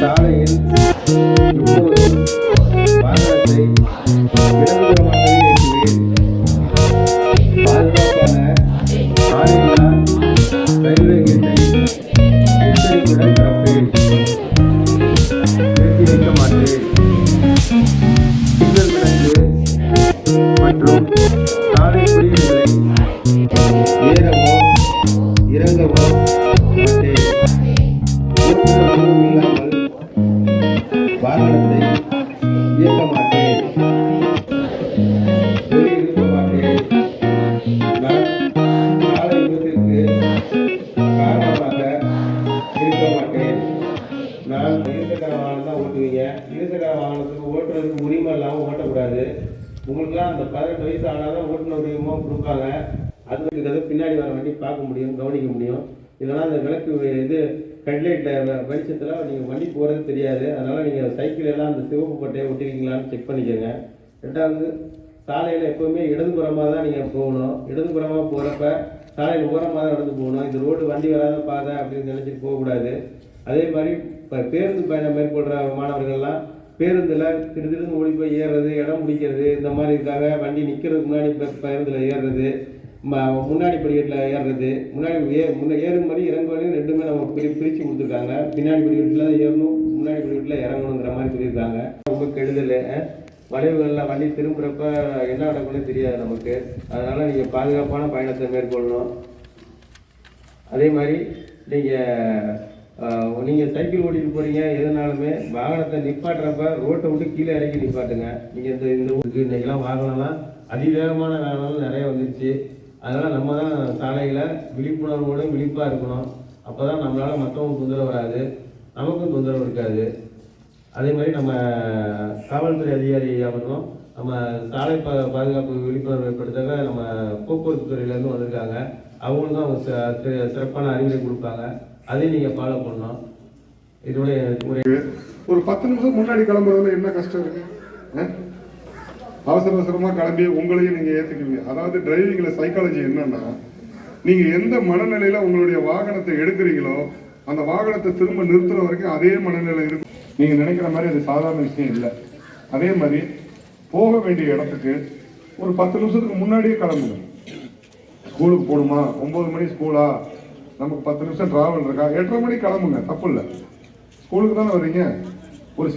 சாலையில் எப்போதும் வாகனத்தை இடதுபுறமாகவே ஏற்றுவேன். பாதுகாப்பான ஆளில்லா ரயில்வே கேட்டை எச்சரிக்கையுடன் திறப்பேன். நிறுத்தி வைக்க மாட்டேன். சிக்னல் விலங்கு மற்றும் சாலை குறியீடுகளை ஏறவோ இறங்கவோ மாட்டேன். இல்லாமல் வாகனத்தை இயக்க மாட்டேன். வெளியிருக்க மாட்டேன். நான் சாலை விபத்திற்கு காரணமாக இருக்க மாட்டேன். நான் இருசக்கர வாகனம் தான் ஓட்டுவீங்க. இருசக்கர வாகனத்துக்கு ஓட்டுறதுக்கு உரிமை இல்லாமல் ஓட்டக்கூடாது. உங்களுக்குலாம் அந்த 18 வயசு ஆனால் தான் ஓட்டுநர் உரிமம் கொடுப்பாங்க. அது பின்னாடி வர வண்டி பார்க்க முடியும், கவனிக்க முடியும். இல்லைனா அந்த விளக்கு இது ஹெட்லைட்டில் வெளிச்சத்தில் நீங்கள் வண்டி போகிறது தெரியாது. அதனால் நீங்கள் சைக்கிள் எல்லாம் அந்த சிவப்பு பட்டையை ஒட்டிருக்கீங்களான்னு செக் பண்ணிக்கோங்க. ரெண்டாவது, சாலையில் எப்போவுமே இடதுபுறமாக தான் நீங்கள் போகணும். இடதுபுறமாக போகிறப்ப சாலையில் ஓரமாக தான் நடந்து போகணும். இந்த ரோடு வண்டி வராத பாதை அப்படின்னு நினச்சிட்டு போகக்கூடாது. அதே மாதிரி இப்போ பேருந்து பயணம் மேற்கொள்கிற மாணவர்கள்லாம் பேருந்தில் திடீர்னு ஓடி போய் ஏறுறது, இடம் பிடிக்கிறது, இந்த மாதிரி இருக்காங்க. வண்டி நிற்கிறதுக்கு முன்னாடி பேருந்தில் ஏறுறது, முன்னாடி படிக்கட்டில் ஏறுறது, முன்னாடி ஏறும் மாதிரி இறங்கும் வரையும் ரெண்டுமே நம்ம பிரித்து கொடுத்துருக்காங்க. பின்னாடி படிக்கட்டில் தான் ஏறணும், முன்னாடி படிக்கட்டில் இறங்கணுங்கிற மாதிரி சொல்லியிருக்காங்க. ரொம்ப கெடுதல். வளைவுகளில் வண்டி திரும்புகிறப்ப என்ன நடக்கும்னு தெரியாது நமக்கு. அதனால் நீங்கள் பாதுகாப்பான பயணத்தை மேற்கொள்ளணும். அதே மாதிரி நீங்கள் சைக்கிள் ஓட்டிகிட்டு போகிறீங்க, எதுனாலுமே வாகனத்தை நிப்பாட்டுறப்ப ரோட்டை விட்டு கீழே இறக்கி நிப்பாட்டுங்க. நீங்கள் இந்த ஊருக்கு இன்றைக்கெல்லாம் வாகனம்லாம் அதிவேகமான வாகனங்கள் நிறைய வந்துருச்சு. அதனால் நம்ம தான் சாலையில் விழிப்புணர்வோடு விழிப்பாக இருக்கணும். அப்போ தான் நம்மளால் மற்றவங்க தொந்தரவு வராது, நமக்கும் தொந்தரவு இருக்காது. அதே மாதிரி நம்ம காவல்துறை அதிகாரி அவர்களும் நம்ம சாலை பாதுகாப்பு விழிப்புணர்வு ஏற்படுத்த நம்ம போக்குவரத்து துறையிலேருந்து வந்திருக்காங்க. அவங்களும் அவங்க சிறப்பான அறிவுரை கொடுப்பாங்க. அதையும் நீங்கள் ஃபாலோ பண்ணணும். இதோடைய ஒரு 10 நிமிஷம் முன்னாடி கிளம்புறதுல என்ன கஷ்டம் இருக்கு? அவசர அவசரமாக கிளம்பி உங்களையும் நீங்கள் ஏற்றுக்குவீங்க. அதாவது டிரைவிங்கில் சைக்காலஜி என்னன்னா, நீங்கள் எந்த மனநிலையில் உங்களுடைய வாகனத்தை எடுக்கிறீங்களோ அந்த வாகனத்தை திரும்ப நிறுத்துற வரைக்கும் அதே மனநிலை இருக்கும். நீங்கள் நினைக்கிற மாதிரி அது சாதாரண விஷயம் இல்லை. அதே மாதிரி போக வேண்டிய இடத்துக்கு ஒரு 10 நிமிஷத்துக்கு முன்னாடியே கிளம்புங்க. ஸ்கூலுக்கு போகணுமா, 9 மணி ஸ்கூலா, நமக்கு 10 நிமிஷம் டிராவல் இருக்கா, 8:30 மணிக்கு கிளம்புங்க, தப்பு இல்லை. ஸ்கூலுக்கு தானே வர்றீங்க. ஒரு